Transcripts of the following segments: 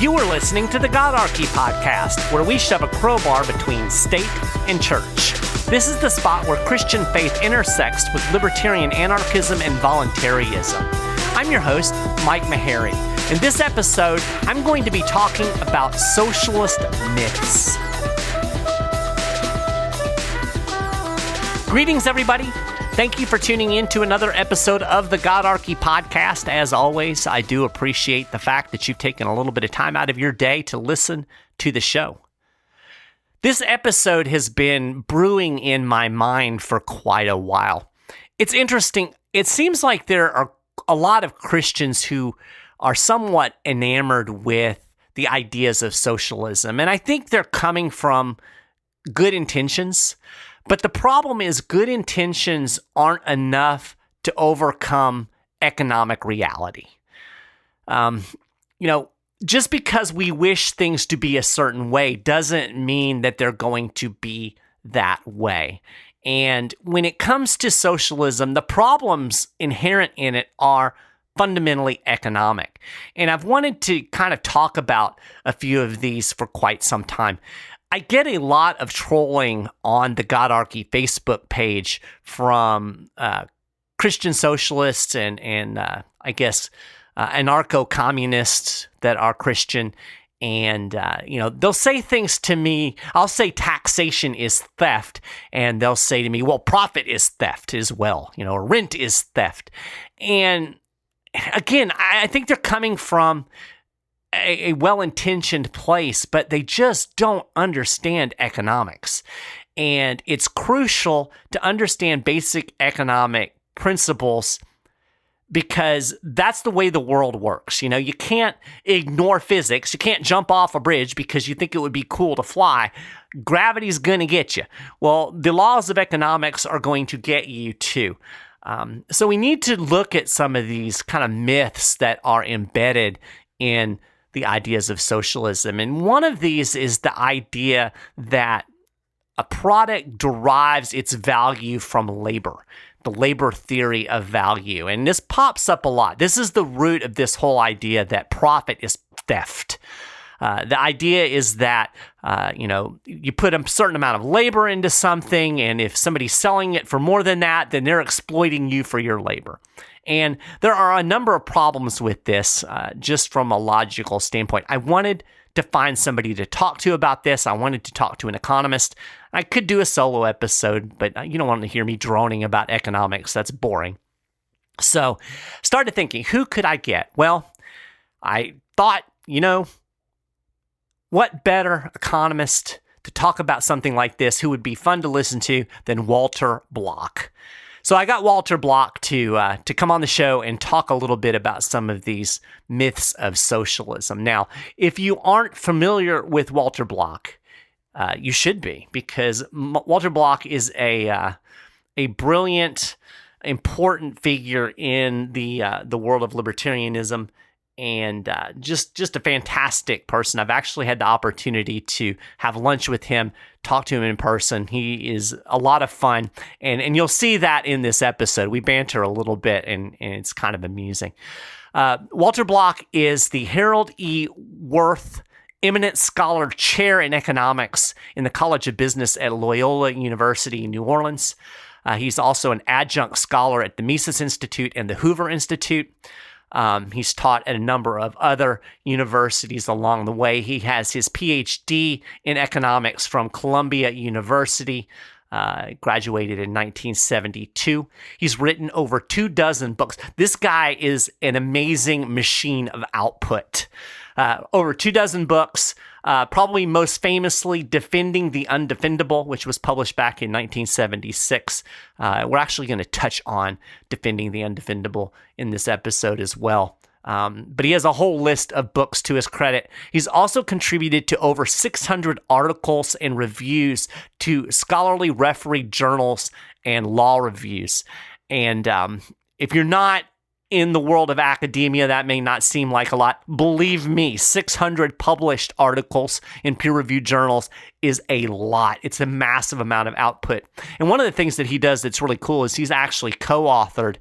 You are listening to the GodArchy podcast, where we shove a crowbar between state and church. This is the spot where Christian faith intersects with libertarian anarchism and voluntaryism. I'm your host, Mike Meharry. In this episode, I'm going to be talking about socialist myths. Greetings, everybody. Thank you for tuning in to another episode of the GodArchy podcast. As always, I do appreciate the fact that you've taken a little bit of time out of your day to listen to the show. This episode has been brewing in my mind for quite a while. It's interesting. It seems like there are a lot of Christians who are somewhat enamored with the ideas of socialism, and I think they're coming from good intentions. But the problem is good intentions aren't enough to overcome economic reality. Just because we wish things to be a certain way doesn't mean that they're going to be that way. And when it comes to socialism, the problems inherent in it are fundamentally economic. And I've wanted to kind of talk about a few of these for quite some time. I get a lot of trolling on the GodArchy Facebook page from Christian socialists and anarcho-communists that are Christian. And, they'll say things to me. I'll say taxation is theft. And they'll say to me, well, profit is theft as well. Rent is theft. And again, I think they're coming from a well-intentioned place, but they just don't understand economics. And it's crucial to understand basic economic principles because that's the way the world works. You can't ignore physics. You can't jump off a bridge because you think it would be cool to fly. Gravity's going to get you. Well, the laws of economics are going to get you too. So we need to look at some of these kind of myths that are embedded in the ideas of socialism. And one of these is the idea that a product derives its value from labor, the labor theory of value. And this pops up a lot. This is the root of this whole idea that profit is theft. The idea is that, you put a certain amount of labor into something, and if somebody's selling it for more than that, then they're exploiting you for your labor. And there are a number of problems with this, just from a logical standpoint. I wanted to find somebody to talk to about this. I wanted to talk to an economist. I could do a solo episode, but you don't want to hear me droning about economics. That's boring. So started thinking, who could I get? Well, I thought, what better economist to talk about something like this who would be fun to listen to than Walter Block? So I got Walter Block to come on the show and talk a little bit about some of these myths of socialism. Now, if you aren't familiar with Walter Block, you should be, because Walter Block is a brilliant, important figure in the world of libertarianism. And just a fantastic person. I've actually had the opportunity to have lunch with him, talk to him in person. He is a lot of fun, and you'll see that in this episode. We banter a little bit, and it's kind of amusing. Walter Block is the Harold E. Wirth Eminent Scholar Chair in Economics in the College of Business at Loyola University in New Orleans. He's also an adjunct scholar at the Mises Institute and the Hoover Institute. He's taught at a number of other universities along the way. He has his PhD in economics from Columbia University, graduated in 1972. He's written over 24 books. This guy is an amazing machine of output. Over 24 books, probably most famously Defending the Undefendable, which was published back in 1976. We're actually going to touch on Defending the Undefendable in this episode as well. But he has a whole list of books to his credit. He's also contributed to over 600 articles and reviews to scholarly refereed journals and law reviews. And if you're not in the world of academia, that may not seem like a lot. Believe me, 600 published articles in peer-reviewed journals is a lot. It's a massive amount of output. And one of the things that he does that's really cool is he's actually co-authored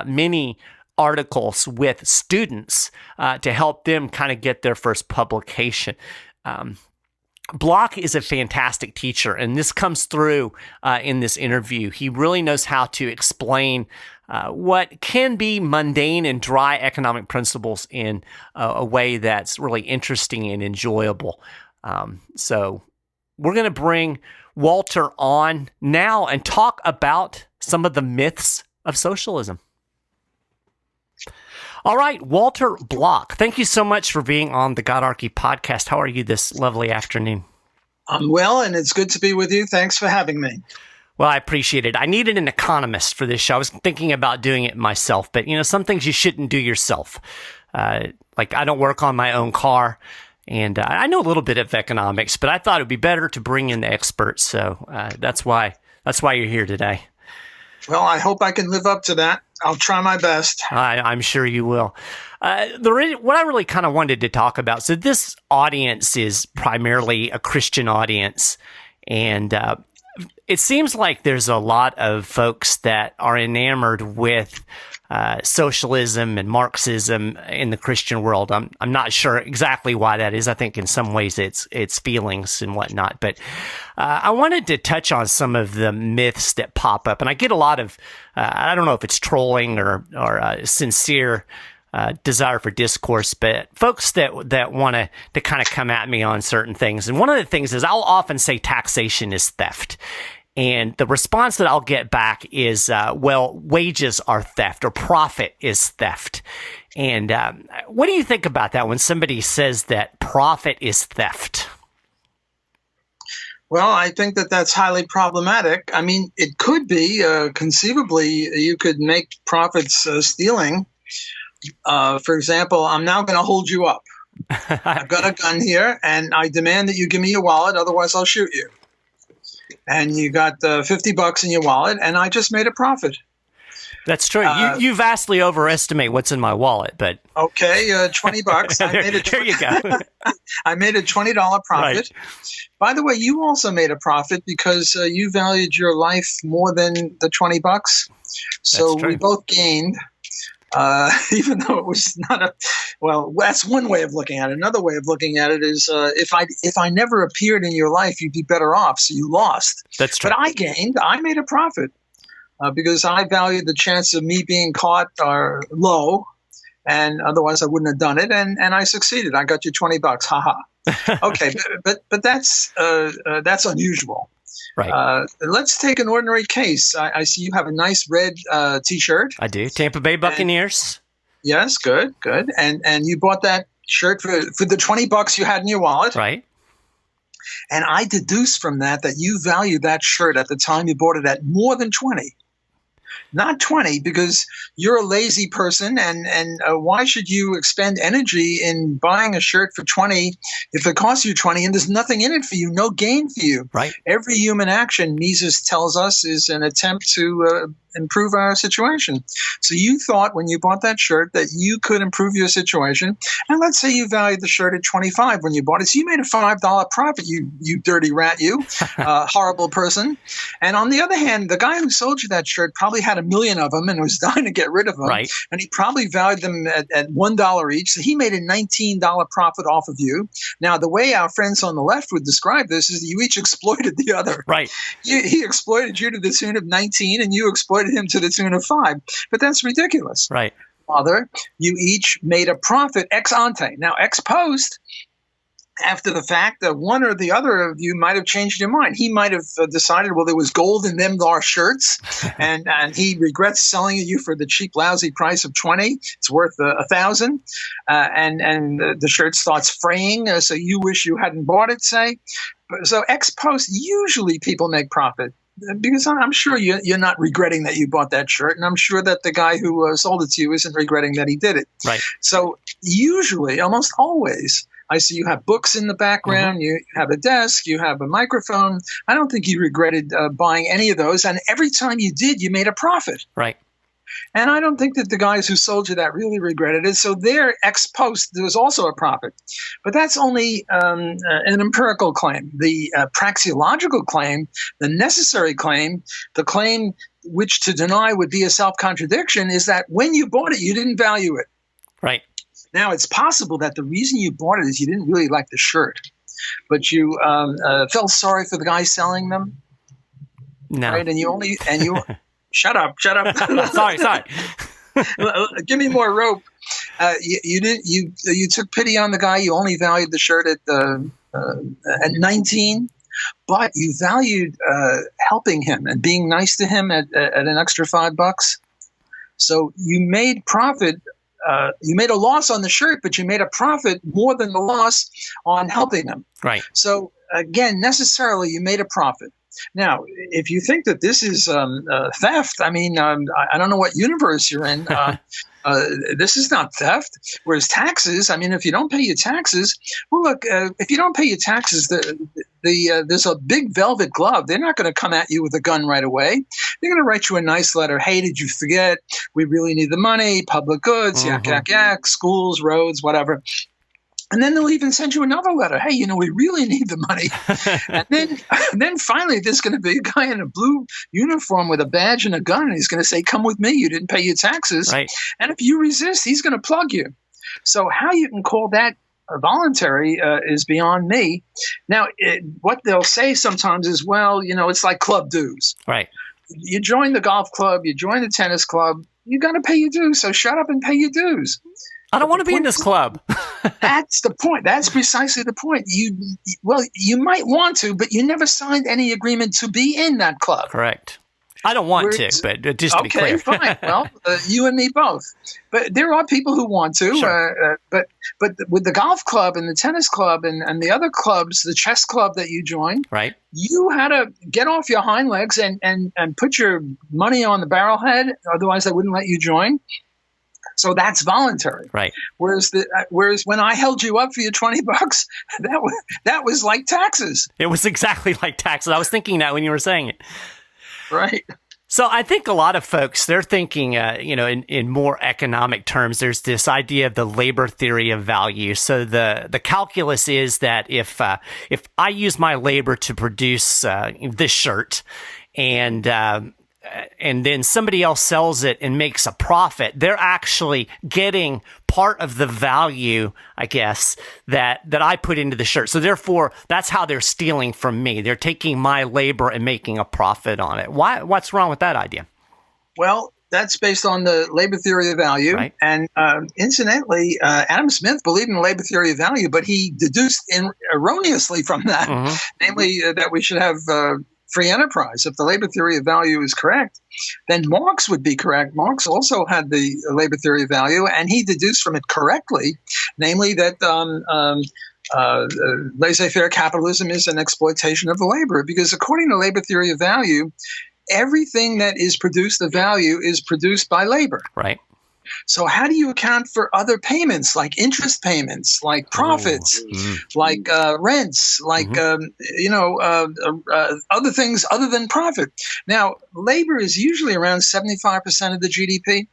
many articles with students to help them kind of get their first publication. Block is a fantastic teacher, and this comes through in this interview. He really knows how to explain what can be mundane and dry economic principles in a way that's really interesting and enjoyable. So we're going to bring Walter on now and talk about some of the myths of socialism. All right, Walter Block, thank you so much for being on the GodArchy podcast. How are you this lovely afternoon? I'm well, and it's good to be with you. Thanks for having me. Well, I appreciate it. I needed an economist for this show. I was thinking about doing it myself, but some things you shouldn't do yourself. Like I don't work on my own car, and I know a little bit of economics, but I thought it would be better to bring in the experts. So that's why you're here today. Well, I hope I can live up to that. I'll try my best. I'm sure you will. What I really kind of wanted to talk about, so this audience is primarily a Christian audience, and it seems like there's a lot of folks that are enamored with socialism and Marxism in the Christian world. I'm not sure exactly why that is. I think in some ways it's feelings and whatnot. But I wanted to touch on some of the myths that pop up, and I get a lot of I don't know if it's trolling or sincere desire for discourse, but folks that want to kind of come at me on certain things. And one of the things is I'll often say taxation is theft. And the response that I'll get back is, well, wages are theft or profit is theft. And what do you think about that when somebody says that profit is theft? Well, I think that that's highly problematic. I mean, it could be, conceivably, you could make profits stealing. For example, I'm now going to hold you up. I've got a gun here, and I demand that you give me your wallet, otherwise I'll shoot you. And you got $50 in your wallet, and I just made a profit. That's true. You vastly overestimate what's in my wallet, but okay, $20. There you go. I made a $20 profit. Right. By the way, you also made a profit because you valued your life more than the $20. So we both gained. Even though it was not well, that's one way of looking at it. Another way of looking at it is if I never appeared in your life, you'd be better off. So you lost. That's true. But I gained. I made a profit because I valued the chance of me being caught are low, and otherwise I wouldn't have done it. And I succeeded. I got you $20. Ha. Okay, but that's unusual. Right. Let's take an ordinary case. I see you have a nice red T-shirt. I do. Tampa Bay Buccaneers. Yes, good. And you bought that shirt for the $20 you had in your wallet. Right. And I deduce from that you value that shirt at the time you bought it at more than 20. Not 20, because you're a lazy person, and why should you expend energy in buying a shirt for 20 if it costs you 20 and there's nothing in it for you, no gain for you? Right. Every human action, Mises tells us, is an attempt to improve our situation. So you thought when you bought that shirt that you could improve your situation, and let's say you valued the shirt at 25 when you bought it, so you made a $5 profit, you dirty rat, you horrible person. And on the other hand, the guy who sold you that shirt probably had a million of them and was dying to get rid of them. Right. And he probably valued them at $1 each, so he made a $19 profit off of you. Now, the way our friends on the left would describe this is that you each exploited the other. Right. He exploited you to the tune of 19, and you exploited him to the tune of 5. But that's ridiculous. Right. Father, you each made a profit ex ante. Now, ex post, after the fact, one or the other of you might have changed your mind. He might have decided, well, there was gold in them our shirts, and he regrets selling it you for the cheap, lousy price of 20. It's worth 1,000, and the shirt starts fraying, so you wish you hadn't bought it, say. So ex post, usually people make profit. Because I'm sure you're not regretting that you bought that shirt, and I'm sure that the guy who sold it to you isn't regretting that he did it. Right. So usually, almost always, I see you have books in the background, you have a desk, you have a microphone. I don't think you regretted buying any of those, and every time you did, you made a profit. Right. And I don't think that the guys who sold you that really regretted it. So their ex post, there was also a profit. But that's only an empirical claim. The praxeological claim, the necessary claim, the claim which to deny would be a self-contradiction, is that when you bought it, you didn't value it. Right. Now, it's possible that the reason you bought it is you didn't really like the shirt, but you felt sorry for the guy selling them. No. Right? And you shut up. sorry. Give me more rope. You took pity on the guy. You only valued the shirt at 19, but you valued helping him and being nice to him at an extra $5. So you made profit. You made a loss on the shirt, but you made a profit more than the loss on helping him. Right. So again, necessarily you made a profit. Now, if you think that this is theft, I mean, I don't know what universe you're in. This is not theft. Whereas taxes, I mean, if you don't pay your taxes, well, look, if you don't pay your taxes, there's a big velvet glove. They're not going to come at you with a gun right away. They're going to write you a nice letter. Hey, did you forget? We really need the money. Public goods, yak, schools, roads, whatever. And then they'll even send you another letter. Hey, we really need the money. and then finally, there's going to be a guy in a blue uniform with a badge and a gun, and he's going to say, come with me. You didn't pay your taxes. Right. And if you resist, he's going to plug you. So how you can call that voluntary is beyond me. Now, what they'll say sometimes is, well, it's like club dues. Right. You join the golf club, you join the tennis club, you got to pay your dues. So shut up and pay your dues. I don't want to be in this club. That's the point. That's precisely the point. You might want to, but you never signed any agreement to be in that club. Correct. I don't want to, but just to be clear. Okay, fine. Well, you and me both. But there are people who want to. Sure. But with the golf club and the tennis club and the other clubs, the chess club that you joined, right, you had to get off your hind legs and put your money on the barrelhead. Otherwise, they wouldn't let you join. So that's voluntary. Right. Whereas when I held you up for your $20, that was like taxes. It was exactly like taxes. I was thinking that when you were saying it. Right. So I think a lot of folks, they're thinking, in more economic terms, there's this idea of the labor theory of value. So the calculus is that if I use my labor to produce this shirt and then somebody else sells it and makes a profit, they're actually getting part of the value, I guess, that I put into the shirt. So therefore, that's how they're stealing from me. They're taking my labor and making a profit on it. What's wrong with that idea? Well, that's based on the labor theory of value. Right. And incidentally, Adam Smith believed in the labor theory of value, but he deduced erroneously from that, namely that we should have free enterprise. If the labor theory of value is correct, then Marx would be correct. Marx also had the labor theory of value, and he deduced from it correctly, namely that laissez-faire capitalism is an exploitation of the labor, because according to labor theory of value, everything that is produced of value is produced by labor. Right. So how do you account for other payments, like interest payments, like profits, like rents, like other things other than profit? Now, labor is usually around 75% of the GDP.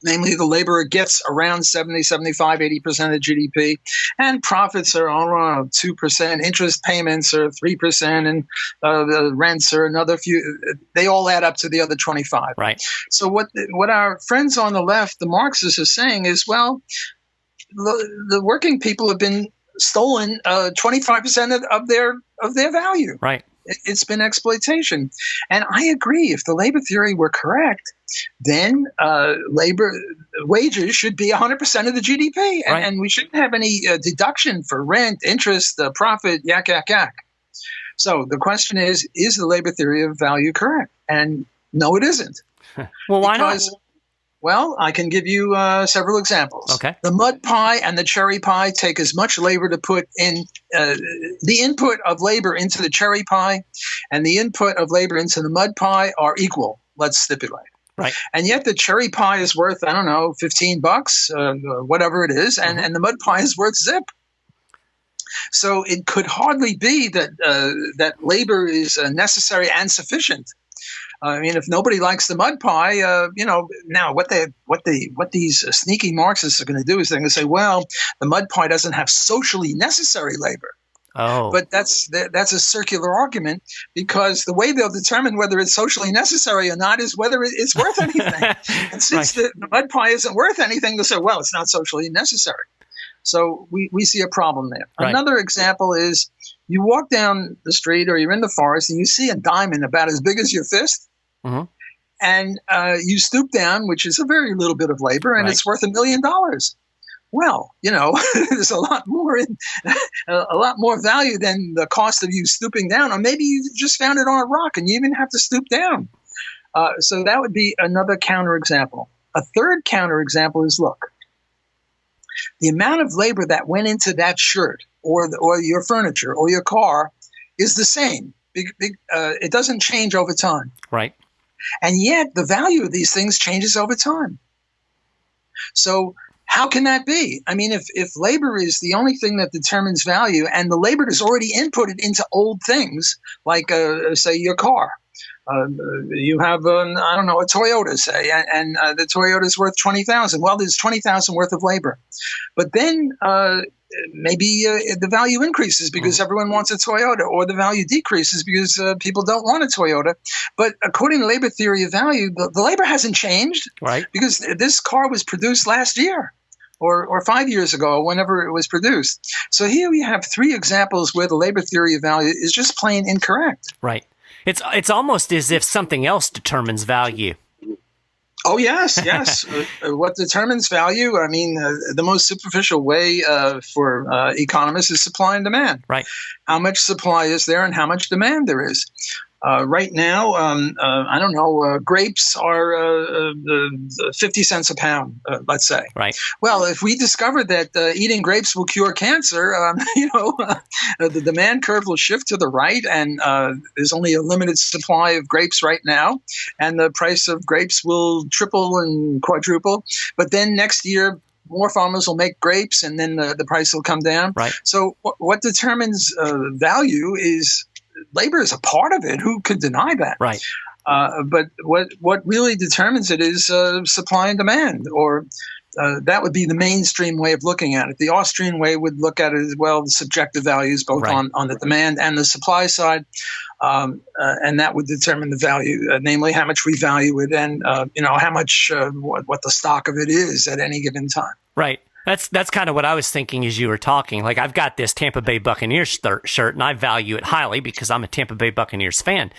Namely, the laborer gets around 70, 75, 80% of GDP, and profits are around 2%. Interest payments are 3%, and the rents are another few. They all add up to the other 25. Right. So what our friends on the left, the Marxists, are saying is, well, the working people have been stolen 25% of their value. Right. It's been exploitation. And I agree. If the labor theory were correct, then labor wages should be 100% of the GDP. And we shouldn't have any deduction for rent, interest, profit, yak. So the question is the labor theory of value correct? And no, it isn't. Well, why not? Well, I can give you several examples. Okay. The mud pie and the cherry pie take as much labor to put in the input of labor into the cherry pie and the input of labor into the mud pie are equal, let's stipulate. Right. And yet the cherry pie is worth, I don't know, $15, whatever it is, and the mud pie is worth zip. So it could hardly be that that labor is necessary and sufficient. I mean, if nobody likes the mud pie, now what these sneaky Marxists are going to do is they're going to say, well, the mud pie doesn't have socially necessary labor. Oh. But that's a circular argument, because the way they'll determine whether it's socially necessary or not is whether it's worth anything. And since the mud pie isn't worth anything, they'll say, well, it's not socially necessary. So we see a problem there. Right. Another example is you walk down the street or you're in the forest and you see a diamond about as big as your fist. Mm-hmm. And you stoop down, which is a very little bit of labor, and it's worth $1 million. Well, there's a lot more value than the cost of you stooping down, or maybe you just found it on a rock and you even have to stoop down. So that would be another counterexample. A third counterexample is, look, the amount of labor that went into that shirt or your furniture or your car is the same. It doesn't change over time. Right. And yet the value of these things changes over time. So how can that be? I mean, if labor is the only thing that determines value, and the labor is already inputted into old things, like, say, your car. You have, a Toyota, say, and the Toyota is worth $20,000. Well, there's $20,000 worth of labor. But then maybe the value increases because everyone wants a Toyota, or the value decreases because people don't want a Toyota. But according to labor theory of value, the labor hasn't changed, right? Because this car was produced last year or 5 years ago, or whenever it was produced. So here we have three examples where the labor theory of value is just plain incorrect. Right. It's almost as if something else determines value. Oh, yes. What determines value? I mean, the most superficial way for economists is supply and demand. Right. How much supply is there and how much demand there is. Right now, grapes are 50 cents a pound, let's say. Right. Well, if we discover that eating grapes will cure cancer, the demand curve will shift to the right, and there's only a limited supply of grapes right now, and the price of grapes will triple and quadruple. But then next year, more farmers will make grapes, and then the price will come down. Right. So what determines value is labor is a part of it. Who could deny that? Right. But what really determines it is supply and demand, or that would be the mainstream way of looking at it. The Austrian way would look at it as well, the subjective values, both on the demand and the supply side, and that would determine the value, namely how much we value it, and how much what the stock of it is at any given time. Right. That's kind of what I was thinking as you were talking. Like, I've got this Tampa Bay Buccaneers shirt, and I value it highly because I'm a Tampa Bay Buccaneers fan.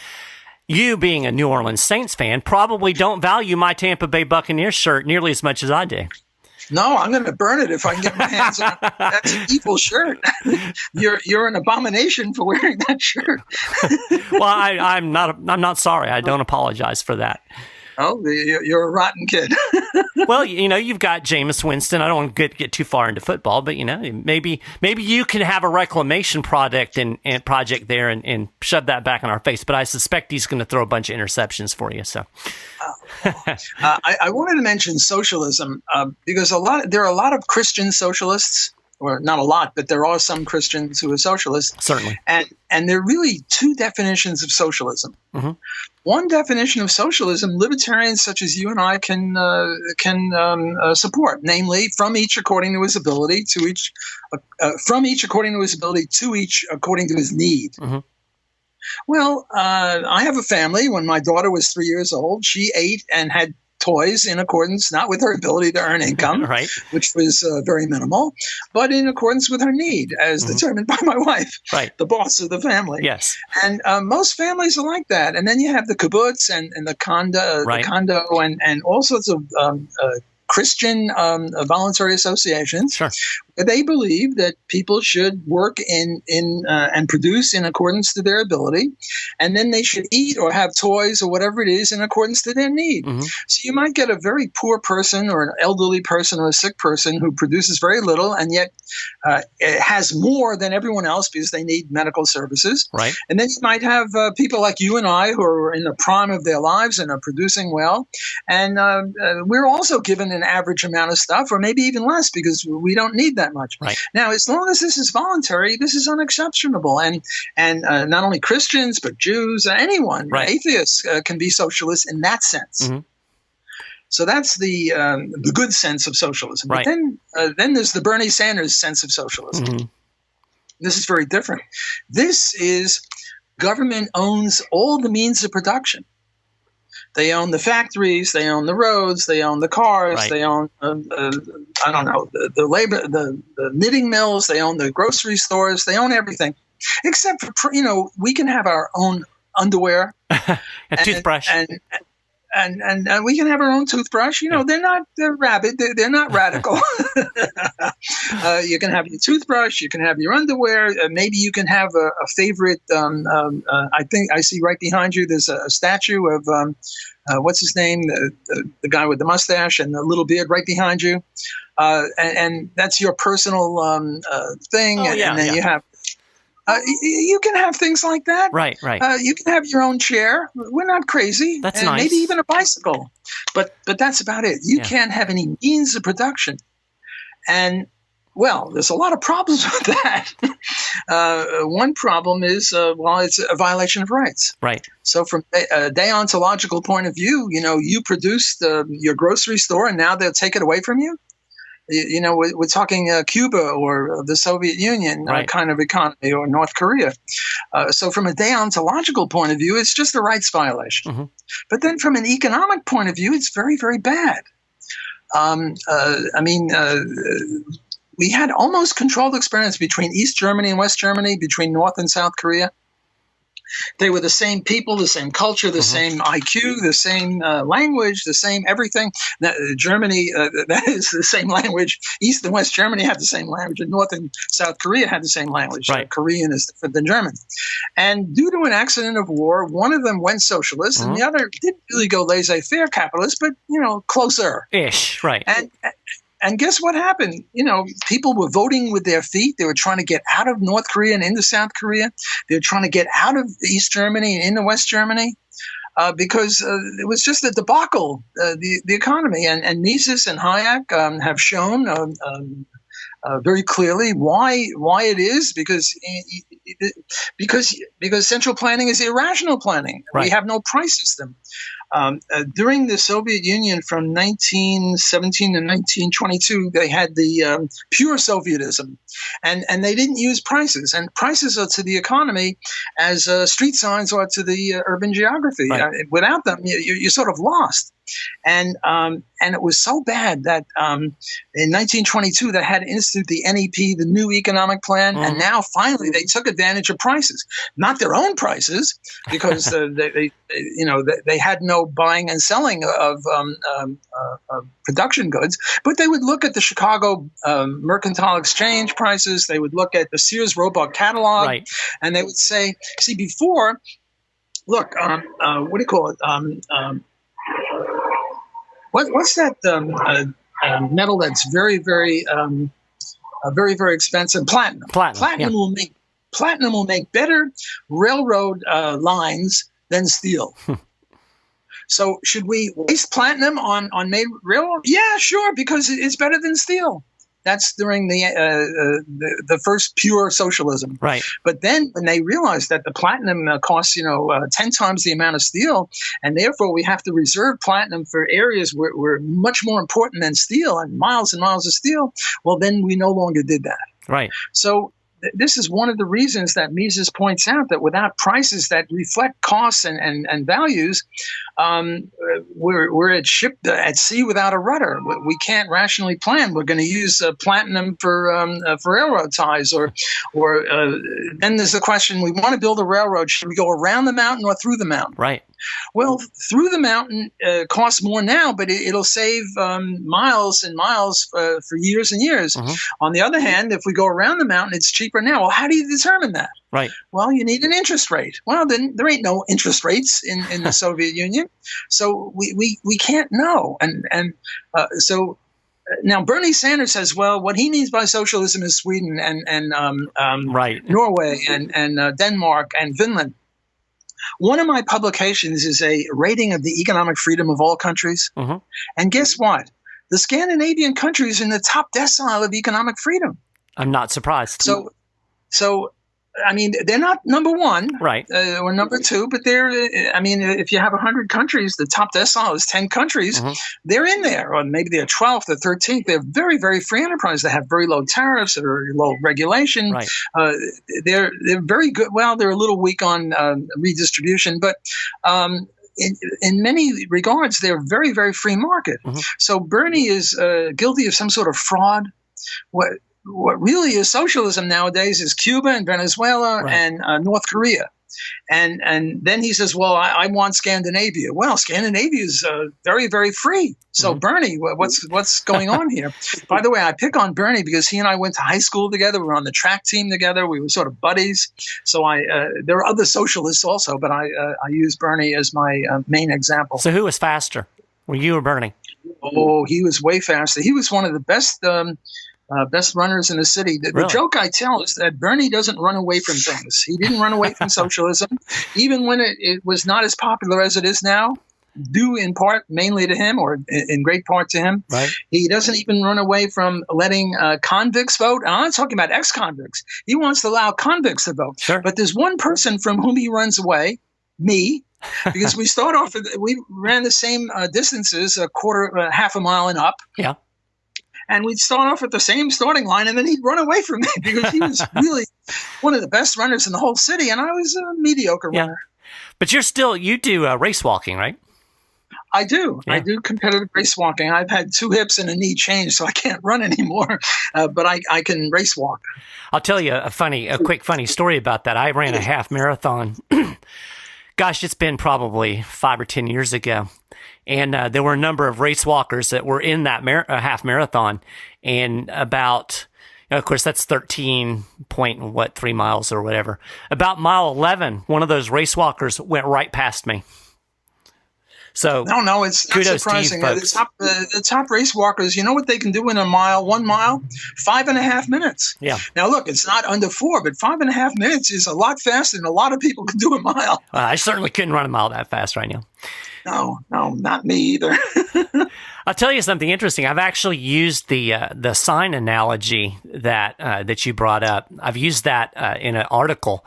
You, being a New Orleans Saints fan, probably don't value my Tampa Bay Buccaneers shirt nearly as much as I do. No, I'm going to burn it if I can get my hands on it. That's an evil shirt. You're an abomination for wearing that shirt. Well, I'm not sorry. I don't apologize for that. Oh, you're a rotten kid. Well, you've got Jameis Winston. I don't want to get too far into football, but maybe you can have a reclamation project and project there and shove that back in our face. But I suspect he's going to throw a bunch of interceptions for you. So, I wanted to mention socialism because there are a lot of Christian socialists. Or not a lot, but there are some Christians who are socialists. Certainly. And there are really two definitions of socialism. Mm-hmm. One definition of socialism, libertarians such as you and I can support, namely, from each according to his ability, to each according to his ability, to each according to his need. Mm-hmm. Well, I have a family. When my daughter was 3 years old, she ate and had toys in accordance, not with her ability to earn income, right, which was very minimal, but in accordance with her need, as determined by my wife, right, the boss of the family. Yes. And most families are like that. And then you have the kibbutz and the condo, right, and all sorts of Christian voluntary associations. Sure. They believe that people should work in and produce in accordance to their ability, and then they should eat or have toys or whatever it is in accordance to their need. Mm-hmm. So you might get a very poor person or an elderly person or a sick person who produces very little and yet it has more than everyone else because they need medical services. Right. And then you might have people like you and I who are in the prime of their lives and are producing well, and we're also given an average amount of stuff, or maybe even less, because we don't need that much. Right. Now, as long as this is voluntary, this is unexceptionable, and not only Christians but Jews, anyone, right, atheists can be socialists in that sense. Mm-hmm. So that's the good sense of socialism. Right. But then there's the Bernie Sanders sense of socialism. Mm-hmm. This is very different. This is government owns all the means of production. They own the factories, they own the roads, they own the cars, Right. they own, I don't know, the labor, the knitting mills, they own the grocery stores, they own everything. Except for, we can have our own underwear. A toothbrush. And we can have our own toothbrush. They're rabid. They're not radical. You can have your toothbrush. You can have your underwear. Maybe you can have a favorite. I think I see right behind you. There's a statue of what's his name, the guy with the mustache and the little beard right behind you, and that's your personal thing. Oh, and then you have. You can have things like that. Right. You can have your own chair. We're not crazy. That's and nice. Maybe even a bicycle. But that's about it. You can't have any means of production. And, well, there's a lot of problems with that. One problem is, it's a violation of rights. Right. So from a deontological point of view, you produced your grocery store and now they'll take it away from you. We're talking Cuba or the Soviet Union kind of economy, or North Korea. So from a deontological point of view, it's just a rights violation. Mm-hmm. But then from an economic point of view, it's very, very bad. We had almost controlled experiments between East Germany and West Germany, between North and South Korea. They were the same people, the same culture, the same IQ, the same language, the same everything. Germany, that is the same language. East and West Germany had the same language, and North and South Korea had the same language. Right. Korean is different than German. And due to an accident of war, one of them went socialist, and the other didn't really go laissez-faire capitalist, but, closer-ish. Right. And guess what happened? People were voting with their feet. They were trying to get out of North Korea and into South Korea. They were trying to get out of East Germany and into West Germany because it was just a debacle, the economy. And Mises and Hayek have shown very clearly why it is, because central planning is irrational planning. Right. We have no price system. During the Soviet Union from 1917 to 1922, they had the pure Sovietism, and they didn't use prices. And prices are to the economy as street signs are to the urban geography. Right. Without them, you're sort of lost. And it was so bad that in 1922 they had to institute the NEP, the New Economic Plan, and now finally they took advantage of prices, not their own prices, because they had no buying and selling of production goods, but they would look at the Chicago Mercantile Exchange prices, they would look at the Sears Roebuck catalog, right. And they would say, see, before, look, what do you call it? What's that metal that's very, very, very, very expensive? Platinum. Platinum will make better railroad lines than steel. So should we waste platinum on made railroad? Yeah, sure, because it's better than steel. That's during the first pure socialism. Right. But then when they realized that the platinum costs 10 times the amount of steel, and therefore we have to reserve platinum for areas where much more important than steel and miles of steel, well, then we no longer did that. Right. So this is one of the reasons that Mises points out that without prices that reflect costs and values, we're at sea without a rudder. We can't rationally plan. We're going to use platinum for railroad ties, or then there's the question: we want to build a railroad. Should we go around the mountain or through the mountain? Right. Well, through the mountain costs more now, but it'll save miles and miles for years and years. Mm-hmm. On the other hand, if we go around the mountain, it's cheaper now. Well, how do you determine that? Right. Well, you need an interest rate. Well, then there ain't no interest rates in the Soviet Union, so we can't know. So now Bernie Sanders says, well, what he means by socialism is Sweden and right. Norway and Denmark and Finland. One of my publications is a rating of the economic freedom of all countries. Mm-hmm. And guess what? The Scandinavian countries are in the top decile of economic freedom. I'm not surprised. So I mean, they're not number one, right, or number two, but they're. I mean, if you have 100 countries, the top decile is 10 countries. They're in there, or maybe they're 12th or 13th. They're very, very free enterprise. They have very low tariffs or very low regulation. Right. They're very good. Well, they're a little weak on redistribution, but. In many regards, they're very, very free market. So Bernie is guilty of some sort of fraud. What really is socialism nowadays is Cuba and Venezuela and North Korea. And then he says, well, I want Scandinavia. Well, Scandinavia is very, very free. So Bernie, what's going on here? By the way, I pick on Bernie because he and I went to high school together. We were on the track team together. We were sort of buddies. So there are other socialists also, but I use Bernie as my main example. So who was faster? Were you or Bernie? Oh, he was way faster. He was one of the best runners in the city. The joke I tell is that Bernie doesn't run away from things. He didn't run away from socialism, even when it was not as popular as it is now, due in part mainly to him or in great part to him. Right. He doesn't even run away from letting convicts vote. And I'm not talking about ex-convicts. He wants to allow convicts to vote. Sure. But there's one person from whom he runs away, me, because we ran the same distances, half a mile and up. Yeah. And we'd start off at the same starting line, and then he'd run away from me because he was really one of the best runners in the whole city, and I was a mediocre runner. But you do race walking, right? I do. Yeah. I do competitive race walking. I've had 2 hips and a knee change, so I can't run anymore, but I can race walk. I'll tell you a quick funny story about that. I ran a half marathon. Gosh, it's been probably 5 or 10 years ago. And there were a number of race walkers that were in that half marathon. And about, of course, that's 3 miles or whatever. About mile 11, one of those race walkers went right past me. So no, it's not surprising. The top race walkers, you know what they can do in 1 mile? 5.5 minutes. Yeah. Now look, it's not under 4, but 5.5 minutes is a lot faster than a lot of people can do a mile. I certainly couldn't run a mile that fast right now. No, not me either. I'll tell you something interesting. I've actually used the sign analogy that you brought up. I've used that in an article.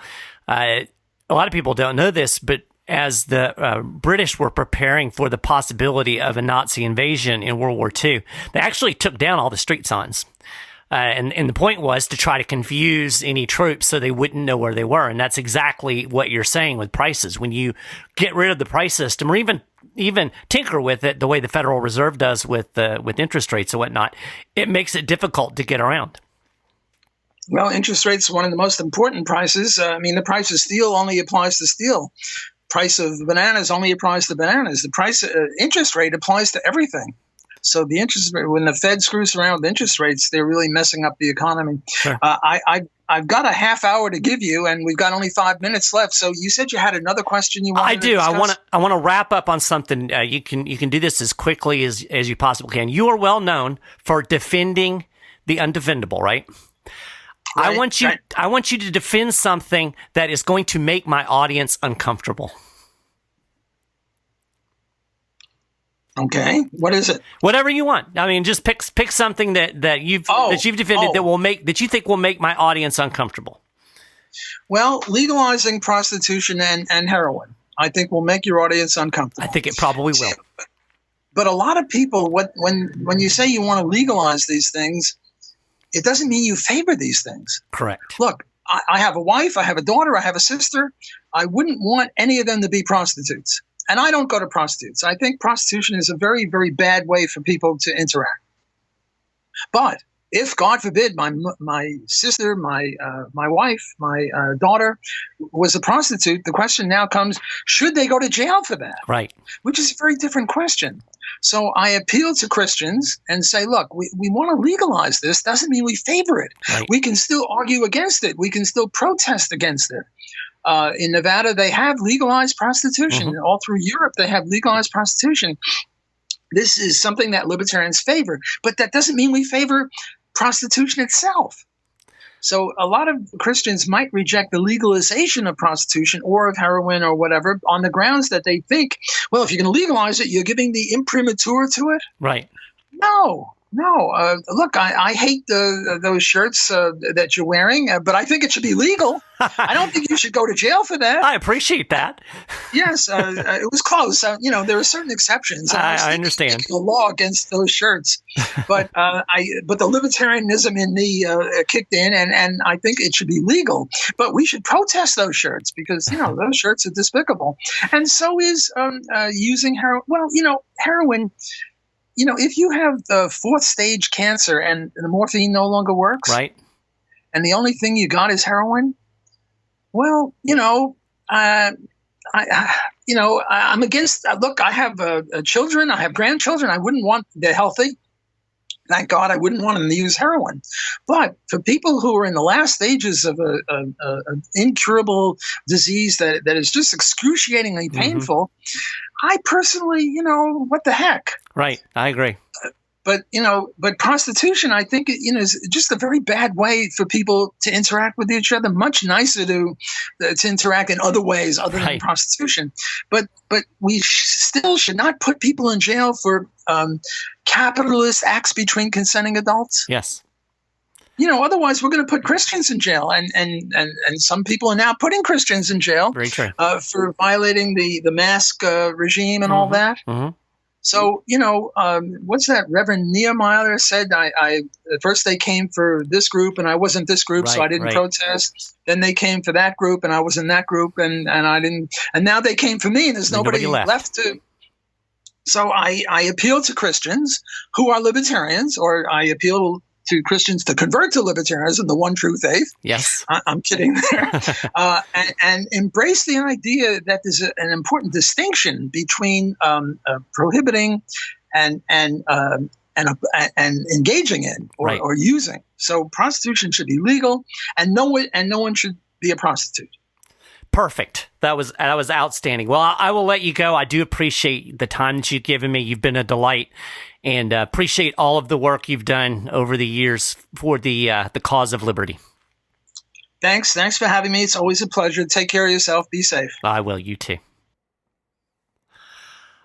A lot of people don't know this, but as the British were preparing for the possibility of a Nazi invasion in World War II, they actually took down all the street signs. And the point was to try to confuse any troops so they wouldn't know where they were. And that's exactly what you're saying with prices. When you get rid of the price system or even tinker with it the way the Federal Reserve does with interest rates and whatnot, it makes it difficult to get around. Well, interest rates are one of the most important prices. The price of steel only applies to steel. Price of bananas only applies to bananas. The price interest rate applies to everything. So the interest rate, when the Fed screws around with interest rates, they're really messing up the economy. Sure. I've got a half hour to give you, and we've got only 5 minutes left. So you said you had another question you wanted to discuss? I want to wrap up on something. You can do this as quickly as you possibly can. You are well known for defending the undefendable, right? I want you to defend something that is going to make my audience uncomfortable. Okay, what is it? Whatever you want. I mean, just pick something that you've defended that you think will make my audience uncomfortable. Well, legalizing prostitution and heroin, I think, will make your audience uncomfortable. I think it probably will. But a lot of people, when you say you want to legalize these things, it doesn't mean you favor these things. Correct. Look, I have a wife, I have a daughter, I have a sister. I wouldn't want any of them to be prostitutes. And I don't go to prostitutes. I think prostitution is a very, very bad way for people to interact. But if, God forbid, my sister, my wife, my daughter was a prostitute, the question now comes, should they go to jail for that? Right. Which is a very different question. So I appeal to Christians and say, look, we want to legalize this. Doesn't mean we favor it. Right. We can still argue against it. We can still protest against it. In Nevada, they have legalized prostitution. Mm-hmm. All through Europe, they have legalized prostitution. This is something that libertarians favor, but that doesn't mean we favor prostitution itself. So a lot of Christians might reject the legalization of prostitution or of heroin or whatever on the grounds that they think, well, if you're going to legalize it, you're giving the imprimatur to it. Right. No. No, look, I hate those shirts that you're wearing, but I think it should be legal. I don't think you should go to jail for that. I appreciate that. Yes, it was close. There are certain exceptions. I understand. The law against those shirts, but but the libertarianism in me kicked in, and I think it should be legal. But we should protest those shirts because those shirts are despicable, and so is using heroin. Well, heroin. If you have the fourth stage cancer and the morphine no longer works, right, and the only thing you got is heroin, well, I'm against. Look, I have children, I have grandchildren. I wouldn't want they're healthy. Thank God, I wouldn't want them to use heroin. But for people who are in the last stages of an incurable disease that is just excruciatingly painful, I personally, what the heck? Right, I agree. But prostitution, I think, is just a very bad way for people to interact with each other. Much nicer to interact in other ways other than prostitution. But we still should not put people in jail for capitalist acts between consenting adults. Yes. Otherwise we're going to put Christians in jail, and some people are now putting Christians in jail. Very true. For violating the mask regime and all that. Mm-hmm. So, what's that? Reverend Nehemiah said, I at first they came for this group and I wasn't this group, so I didn't protest. Then they came for that group and I was in that group and I didn't. And now they came for me and there's nobody left to. So I appeal to Christians who are libertarians, or I appeal to Christians to convert to libertarianism, the one true faith. Yes. I'm kidding there. And embrace the idea that there's an important distinction between prohibiting and engaging in or using. So prostitution should be legal, and no one should be a prostitute. Perfect. That was outstanding. Well, I will let you go. I do appreciate the time that you've given me. You've been a delight, and appreciate all of the work you've done over the years for the cause of liberty. Thanks for having me. It's always a pleasure. Take care of yourself. Be safe. I will. You too.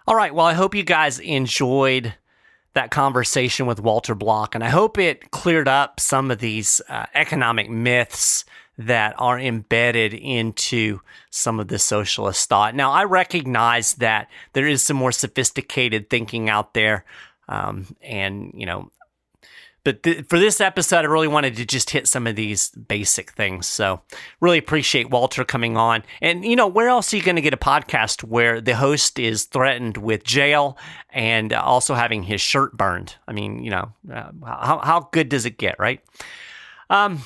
All right. Well, I hope you guys enjoyed that conversation with Walter Block, and I hope it cleared up some of these economic myths that are embedded into some of the socialist thought. Now, I recognize that there is some more sophisticated thinking out there, but for this episode, I really wanted to just hit some of these basic things. So really appreciate Walter coming on. And, where else are you going to get a podcast where the host is threatened with jail and also having his shirt burned? I mean, how good does it get, right?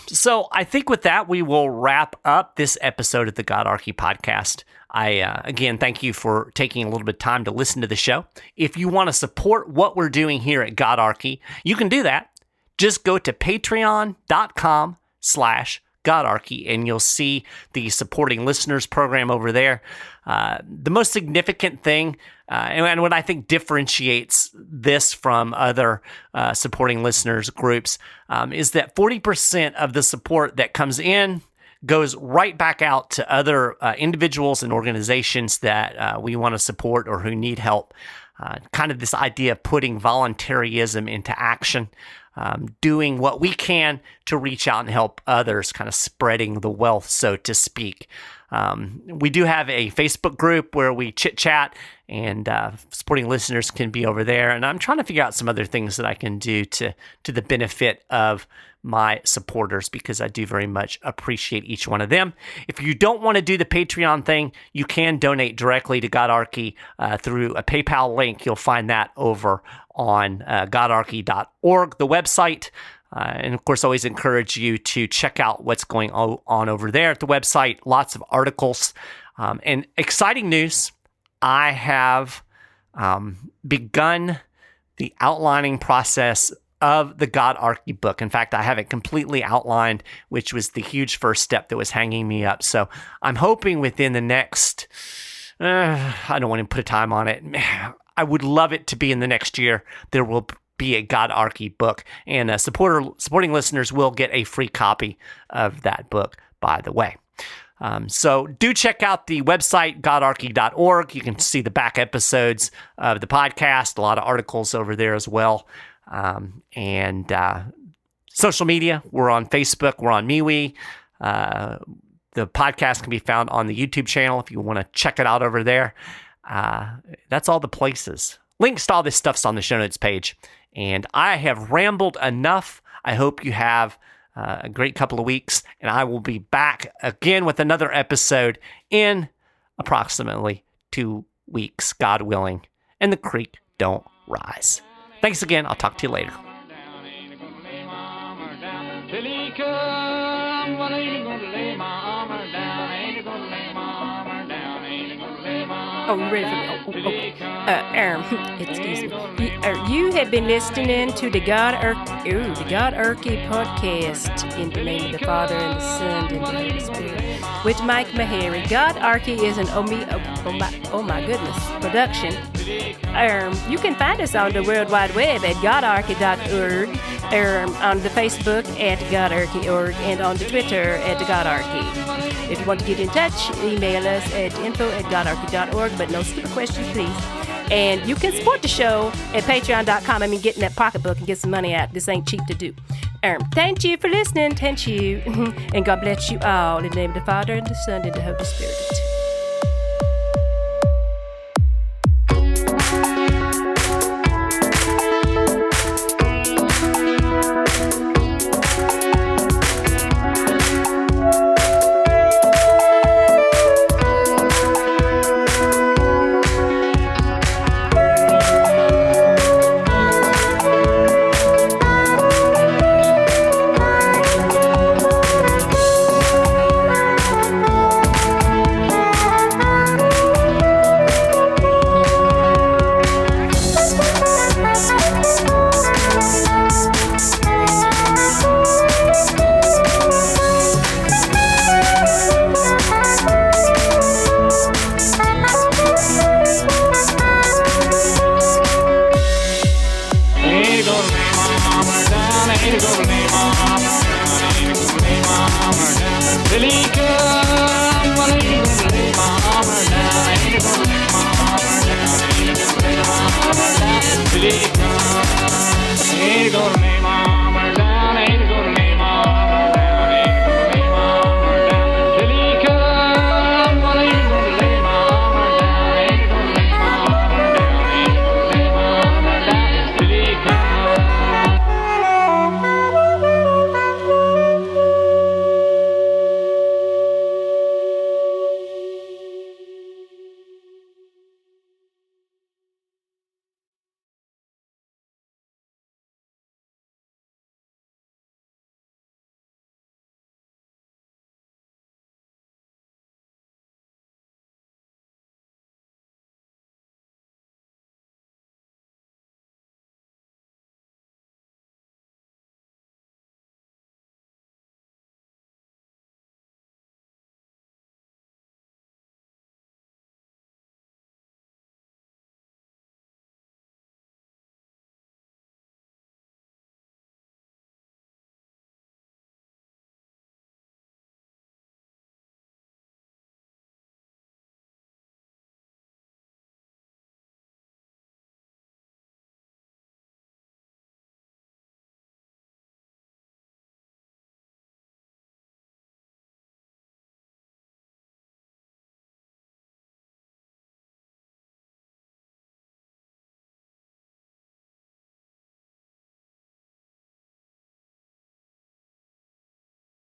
So I think with that, we will wrap up this episode of the GodArchy podcast. I, again, thank you for taking a little bit of time to listen to the show. If you want to support what we're doing here at GodArchy, you can do that. Just go to patreon.com/GodArchy, and you'll see the supporting listeners program over there. The most significant thing, and what I think differentiates this from other supporting listeners groups, is that 40% of the support that comes in goes right back out to other individuals and organizations that we want to support or who need help. Kind of this idea of putting voluntaryism into action. Doing what we can to reach out and help others, kind of spreading the wealth, so to speak. We do have a Facebook group where we chit-chat, and supporting listeners can be over there. And I'm trying to figure out some other things that I can do to the benefit of my supporters, because I do very much appreciate each one of them. If you don't want to do the Patreon thing, you can donate directly to GodArchy through a PayPal link. You'll find that over on GodArchy.org, the website. And of course, always encourage you to check out what's going on over there at the website. Lots of articles. And exciting news, I have begun the outlining process of the GodArchy book. In fact, I have it completely outlined, which was the huge first step that was hanging me up. So I'm hoping within the next, I don't want to put a time on it. I would love it to be in the next year. There will be a GodArchy book, and supporting listeners will get a free copy of that book, by the way. So do check out the website, godarchy.org. You can see the back episodes of the podcast, a lot of articles over there as well. And social media, we're on Facebook, we're on MeWe. The podcast can be found on the YouTube channel if you want to check it out over there. That's all the places. Links to all this stuff's on the show notes page. And I have rambled enough. I hope you have a great couple of weeks, and I will be back again with another episode in approximately 2 weeks, God willing, and the creek don't rise. Thanks again. I'll talk to you later. Oh, you ready for me? Excuse me. You have been listening to the GodArchy podcast in the name of the Father and the Son and the Holy Spirit with Mike Meharry. GodArchy is an oh my goodness production. You can find us on the World Wide Web at GodArchy.org, on the Facebook at GodArchy.org, and on the Twitter at GodArchy. If you want to get in touch, email us at info@GodArchy.org, but no stupid questions, please. And you can support the show at patreon.com. Get in that pocketbook and get some money out. This ain't cheap to do. Thank you for listening. Thank you. And God bless you all. In the name of the Father, and the Son, and the Holy Spirit.